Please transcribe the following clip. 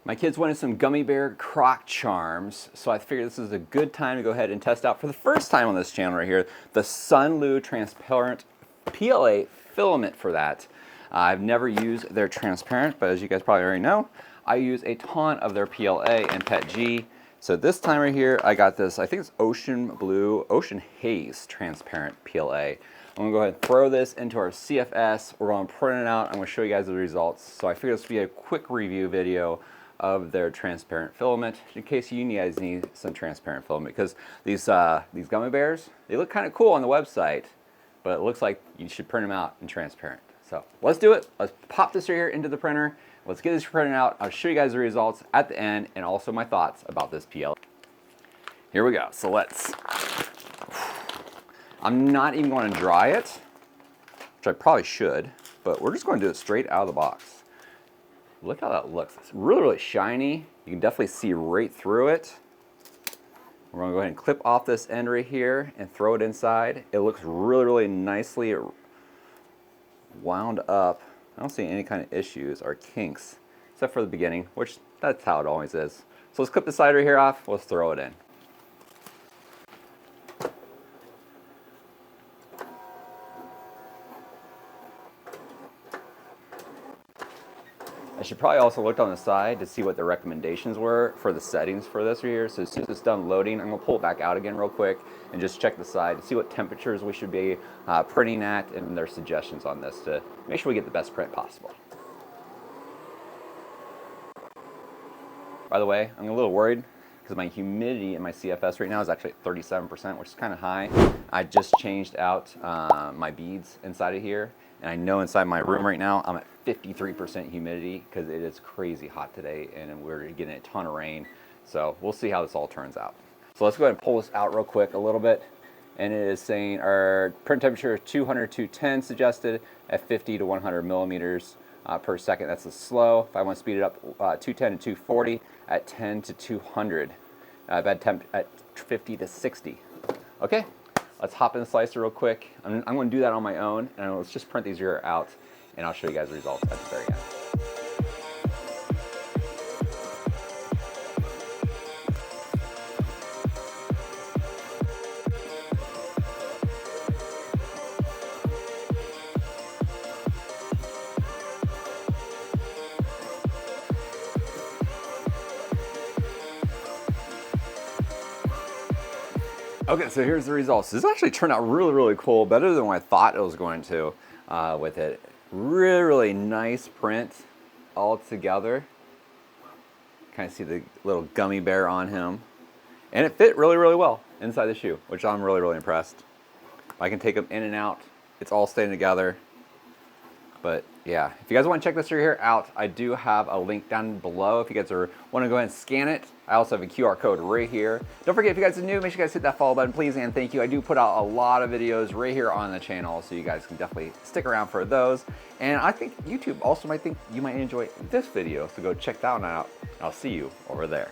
My kids wanted some gummy bear croc charms, so I figured this is a good time to go ahead and test out for the first time on this channel right here, the SUNLU transparent PLA filament for that. I've never used their transparent, but as you guys probably already know, I use a ton of their PLA and PETG. So this time right here, I got this, I think it's Ocean Haze transparent PLA. I'm gonna go ahead and throw this into our CFS. We're gonna print it out. I'm gonna show you guys the results. So I figured this would be a quick review video of their transparent filament in case you guys need some transparent filament, because these gummy bears, they look kind of cool on the website, but it looks like you should print them out in transparent. So let's do it. Let's pop this right here into the printer. Let's get this printed out. I'll show you guys the results at the end and also my thoughts about this PLA. Here we go. So I'm not even going to dry it, which I probably should, but we're just going to do it straight out of the box. Look how that looks. It's really, really shiny. You can definitely see right through it. We're going to go ahead and clip off this end right here and throw it inside. It looks really, really nicely wound up. I don't see any kind of issues or kinks, except for the beginning, which that's how it always is. So let's clip the side right here off. Let's throw it in. I should probably also look on the side to see what the recommendations were for the settings for this right here. So as soon as it's done loading, I'm gonna pull it back out again real quick and just check the side to see what temperatures we should be printing at and their suggestions on this to make sure we get the best print possible. By the way, I'm a little worried because my humidity in my CFS right now is actually at 37%, which is kind of high. I just changed out my beads inside of here, and I know inside my room right now I'm at 53% humidity because it is crazy hot today and we're getting a ton of rain. So we'll see how this all turns out. So let's go ahead and pull this out real quick a little bit. And it is saying our print temperature is 200 to 210 suggested at 50 to 100 millimeters per second. That's the slow. If I want to speed it up, 210 to 240 at 10 to 200. Bed temp at 50 to 60. Okay, let's hop in the slicer real quick. I'm going to do that on my own, and let's just print these here out, and I'll show you guys the results at the very end. Okay, so here's the results. This actually turned out really, really cool, better than what I thought it was going to with it. Really, really nice print all together. Kind of see the little gummy bear on him. And it fit really, really well inside the shoe, which I'm really, really impressed. I can take them in and out. It's all staying together. But yeah, if you guys want to check this right here out, I do have a link down below if you guys want to go ahead and scan it. I also have a QR code right here. Don't forget, if you guys are new, make sure you guys hit that follow button, please, and thank you. I do put out a lot of videos right here on the channel, so you guys can definitely stick around for those. And I think YouTube also might think you might enjoy this video, so go check that one out. I'll see you over there.